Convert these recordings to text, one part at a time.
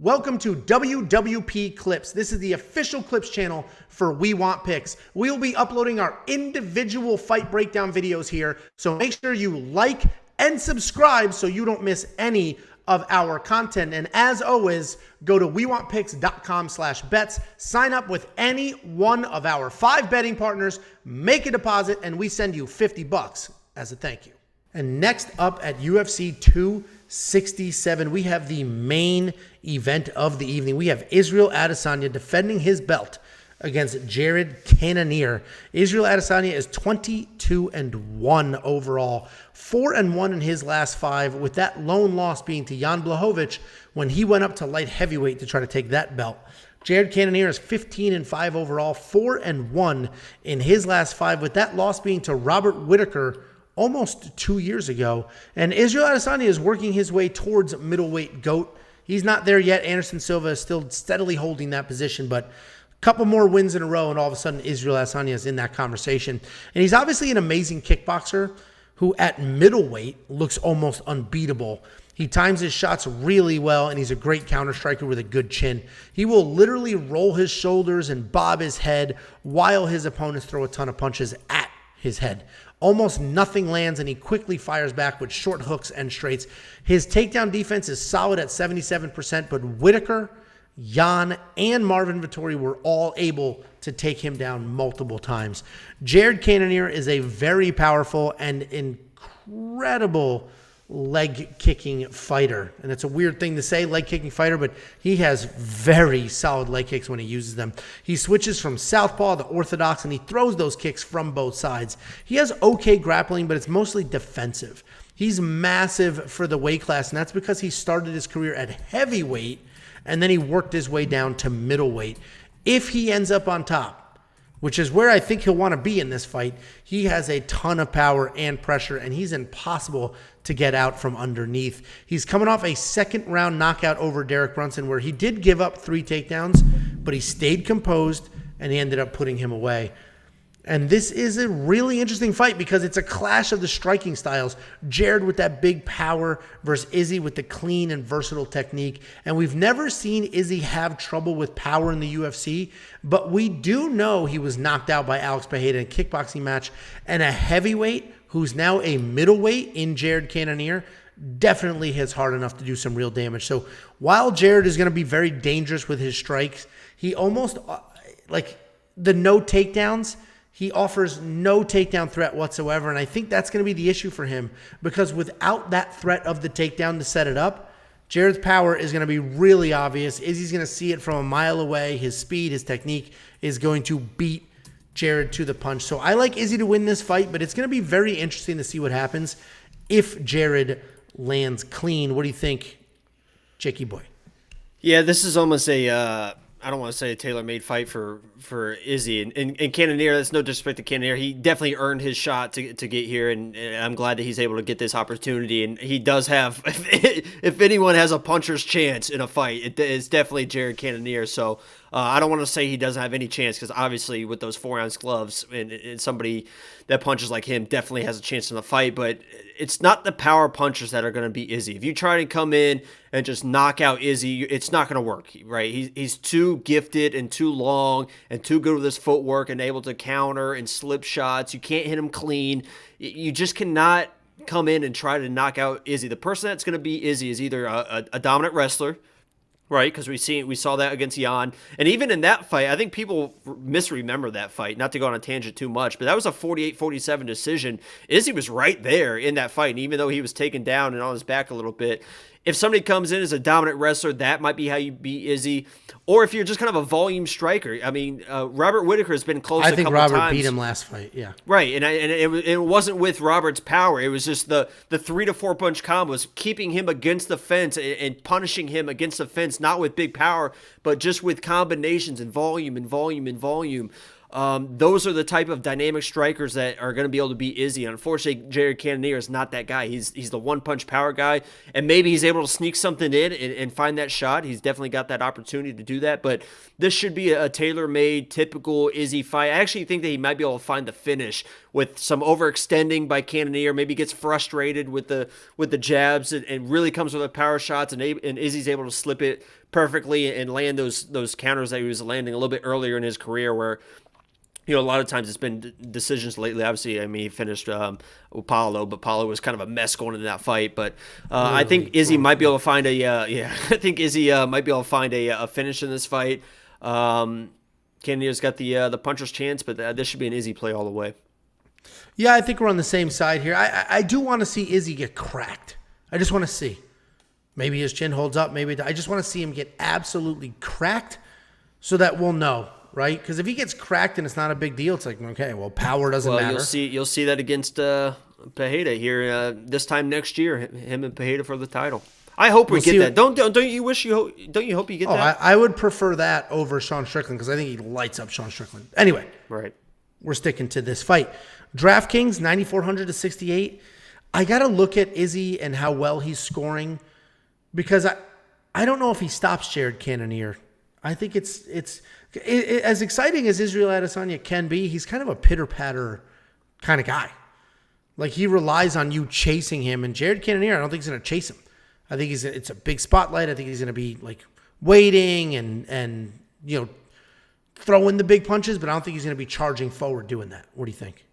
Welcome to WWP Clips. This is the official Clips channel for We Want Picks. We will be uploading our individual fight breakdown videos here, so make sure you like and subscribe so you don't miss any of our content. And as always, go to wewantpicks.com/bets, sign up with any one of our 5 betting partners, make a deposit, and we send you $50 as a thank you. And next up at UFC 267, we have the main event of the evening. We have Israel Adesanya defending his belt against Jared Cannonier. Israel Adesanya is 22-1 overall, 4-1 in his last 5, with that lone loss being to Jan Blachowicz when he went up to light heavyweight to try to take that belt. Jared Cannonier is 15-5 overall, 4-1 in his last 5, with that loss being to Robert Whittaker almost 2 years ago. And Israel Adesanya is working his way towards middleweight GOAT. He's not there yet. Anderson Silva is still steadily holding that position, but a couple more wins in a row, and all of a sudden Israel Adesanya is in that conversation. And he's obviously an amazing kickboxer who at middleweight looks almost unbeatable. He times his shots really well, and he's a great counter striker with a good chin. He will literally roll his shoulders and bob his head while his opponents throw a ton of punches at his head. Almost nothing lands, and he quickly fires back with short hooks and straights. His takedown defense is solid at 77%, but Whittaker, Jan, and Marvin Vettori were all able to take him down multiple times. Jared Cannonier is a very powerful and incredible leg-kicking fighter. And it's a weird thing to say, leg-kicking fighter, but he has very solid leg kicks when he uses them. He switches from southpaw to orthodox, and he throws those kicks from both sides. He has okay grappling, but it's mostly defensive. He's massive for the weight class, and that's because he started his career at heavyweight, and then he worked his way down to middleweight. If he ends up on top, which is where I think he'll want to be in this fight, he has a ton of power and pressure, and he's impossible to get out from underneath. He's coming off a second-round knockout over Derek Brunson, where he did give up 3 takedowns, but he stayed composed, and he ended up putting him away. And this is a really interesting fight because it's a clash of the striking styles. Jared with that big power versus Izzy with the clean and versatile technique. And we've never seen Izzy have trouble with power in the UFC, but we do know he was knocked out by Alex Pereira in a kickboxing match. And a heavyweight who's now a middleweight in Jared Cannonier definitely hits hard enough to do some real damage. So while Jared is going to be very dangerous with his strikes, he almost, like the no takedowns, he offers no takedown threat whatsoever, and I think that's going to be the issue for him because without that threat of the takedown to set it up, Jared's power is going to be really obvious. Izzy's going to see it from a mile away. His speed, his technique is going to beat Jared to the punch. So I like Izzy to win this fight, but it's going to be very interesting to see what happens if Jared lands clean. What do you think, Jakey boy? Yeah, this is almost a I don't want to say a tailor-made fight for Izzy. And Cannonier, that's no disrespect to Cannonier. He definitely earned his shot to get here, and I'm glad that he's able to get this opportunity. And he does have, if anyone has a puncher's chance in a fight, it's definitely Jared Cannonier. So I don't want to say he doesn't have any chance because obviously with those 4-ounce gloves and somebody that punches like him definitely has a chance in the fight, but it's not the power punchers that are going to beat Izzy. If you try to come in and just knock out Izzy, it's not going to work, right? He's too gifted and too long and too good with his footwork and able to counter and slip shots. You can't hit him clean. You just cannot come in and try to knock out Izzy. The person that's going to beat Izzy is either a dominant wrestler, right? Because we saw that against Jan. And even in that fight, I think people misremember that fight, not to go on a tangent too much, but that was a 48-47 decision. Izzy was right there in that fight. And even though he was taken down and on his back a little bit, if somebody comes in as a dominant wrestler, that might be how you beat Izzy. Or if you're just kind of a volume striker. I mean, Robert Whittaker has been close a couple times. I think Robert beat him last fight, yeah. Right, and it wasn't with Robert's power. It was just the 3 to 4 punch combos, keeping him against the fence and punishing him against the fence, not with big power, but just with combinations and volume and volume and volume. Those are the type of dynamic strikers that are going to be able to beat Izzy. Unfortunately, Jared Cannonier is not that guy. He's the one-punch power guy, and maybe he's able to sneak something in and find that shot. He's definitely got that opportunity to do that, but this should be a tailor-made, typical Izzy fight. I actually think that he might be able to find the finish with some overextending by Cannonier. Maybe gets frustrated with the jabs and really comes with the power shots, and Izzy's able to slip it perfectly and land those counters that he was landing a little bit earlier in his career, where a lot of times it's been decisions lately. Obviously, I mean, he finished with Paulo, but Paulo was kind of a mess going into that fight. But I think Izzy might be able to find I think Izzy might be able to find a finish in this fight. Cannonier's got the puncher's chance, but this should be an Izzy play all the way. Yeah, I think we're on the same side here. I do want to see Izzy get cracked. I just want to see. Maybe his chin holds up. Maybe I just want to see him get absolutely cracked so that we'll know. Right? Because if he gets cracked and it's not a big deal, it's like, okay, well, power doesn't matter. You'll see that against Pereira here this time next year. Him and Pereira for the title. I hope we get that. Don't you hope you get that? I would prefer that over Sean Strickland because I think he lights up Sean Strickland. Anyway, right. We're sticking to this fight. DraftKings 9,400 to 68. I got to look at Izzy and how well he's scoring because I don't know if he stops Jared Cannonier. I think it's as exciting as Israel Adesanya can be, he's kind of a pitter-patter kind of guy. Like, he relies on you chasing him, and Jared Cannonier, I don't think he's going to chase him. I think it's a big spotlight. I think he's going to be, like, waiting and throwing the big punches, but I don't think he's going to be charging forward doing that. What do you think?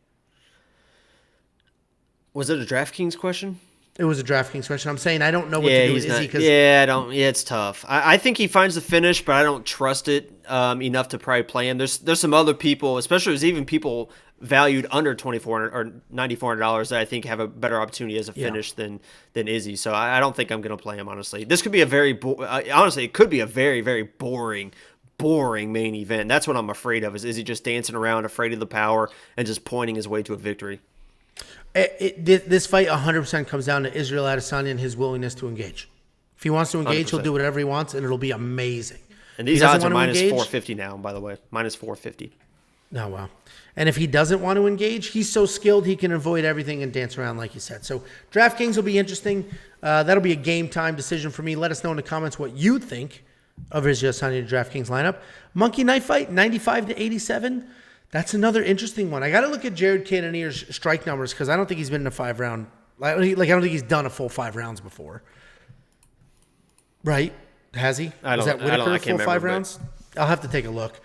Was it a DraftKings question? It was a DraftKings question. I'm saying I don't know what to do with Izzy. It's tough. I think he finds the finish, but I don't trust it enough to probably play him. There's some other people, especially there's even people valued under $2,400 or $9,400 that I think have a better opportunity as a finish than Izzy. So I don't think I'm going to play him, honestly. This could be honestly, it could be a very, very boring main event. That's what I'm afraid of, is Izzy just dancing around, afraid of the power, and just pointing his way to a victory. This fight 100% comes down to Israel Adesanya and his willingness to engage. If he wants to engage, 100%. He'll do whatever he wants, and it'll be amazing. And these odds are minus 450 now, by the way. Minus 450. Oh, wow. And if he doesn't want to engage, he's so skilled he can avoid everything and dance around, like you said. So DraftKings will be interesting. That'll be a game time decision for me. Let us know in the comments what you think of Israel Adesanya DraftKings lineup. Monkey Knife Fight, 95 to 87. That's another interesting one. I got to look at Jared Cannonier's strike numbers because I don't think he's been in a 5-round. I don't think he's done a full 5 rounds before. Right? Has he? Was that Whitaker full 5 rounds? I'll have to take a look.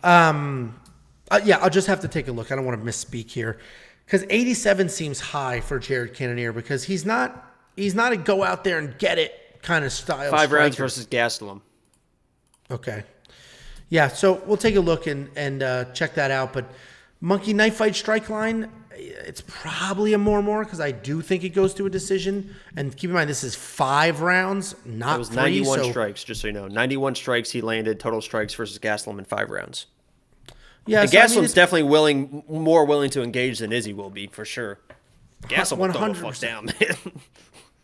I'll just have to take a look. I don't want to misspeak here because 87 seems high for Jared Cannonier because he's not a go out there and get it kind of style. 5 rounds versus Gastelum. Okay. Yeah, so we'll take a look and check that out. But Monkey Knife Fight strike line, it's probably a more because I do think it goes to a decision. And keep in mind, this is 5 rounds, not 3. It was 91 strikes, just so you know. 91 strikes he landed, total strikes versus Gastelum in 5 rounds. Yeah, and Gastelum's definitely more willing to engage than Izzy will be, for sure. Gastelum will throw the fuck down, man.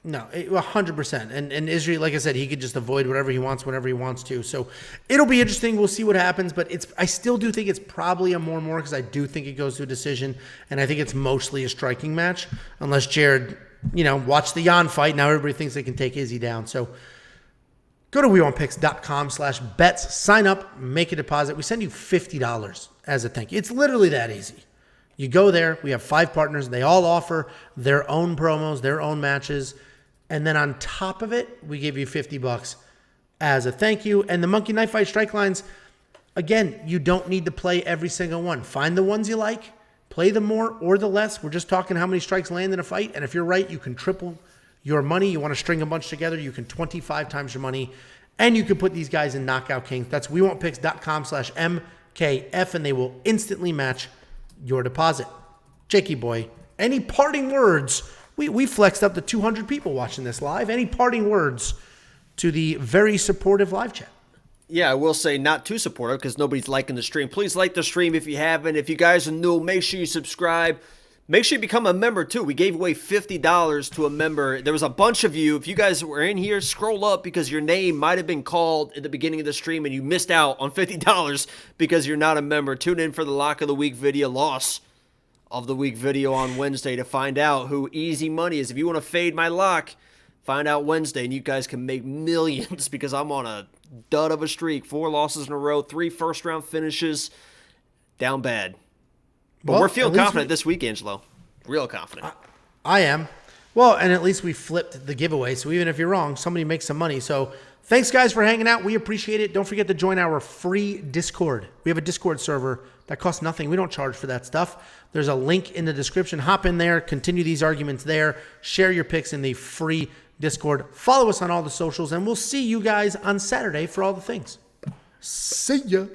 No, 100%. And Israel, like I said, he could just avoid whatever he wants whenever he wants to. So it'll be interesting. We'll see what happens. But I still do think it's probably a more because I do think it goes to a decision. And I think it's mostly a striking match. Unless Jared, watch the Jan fight. Now everybody thinks they can take Izzy down. So go to WeWantPicks.com/bets. Sign up. Make a deposit. We send you $50 as a thank you. It's literally that easy. You go there. We have 5 partners. They all offer their own promos, their own matches. And then on top of it, we give you $50 as a thank you. And the Monkey Knife Fight strike lines, again, you don't need to play every single one. Find the ones you like, play the more or the less. We're just talking how many strikes land in a fight. And if you're right, you can triple your money. You want to string a bunch together, you can 25 times your money. And you can put these guys in Knockout Kings. That's WeWantPicks.com/MKF, and they will instantly match your deposit. Jakey boy, any parting words? We flexed up to 200 people watching this live. Any parting words to the very supportive live chat? Yeah, I will say not too supportive because nobody's liking the stream. Please like the stream if you haven't. If you guys are new, make sure you subscribe. Make sure you become a member too. We gave away $50 to a member. There was a bunch of you. If you guys were in here, scroll up because your name might have been called at the beginning of the stream and you missed out on $50 because you're not a member. Tune in for the Lock of the Week video, loss of the week video on Wednesday to find out who Easy Money is. If you want to fade my lock, find out Wednesday and you guys can make millions because I'm on a dud of a streak. 4 losses in a row, 3 first-round finishes. Down bad. But we're feeling confident this week, Angelo. Real confident. I am. Well, and at least we flipped the giveaway. So even if you're wrong, somebody makes some money. So thanks, guys, for hanging out. We appreciate it. Don't forget to join our free Discord. We have a Discord server that costs nothing. We don't charge for that stuff. There's a link in the description. Hop in there. Continue these arguments there. Share your picks in the free Discord. Follow us on all the socials, and we'll see you guys on Saturday for all the things. See ya.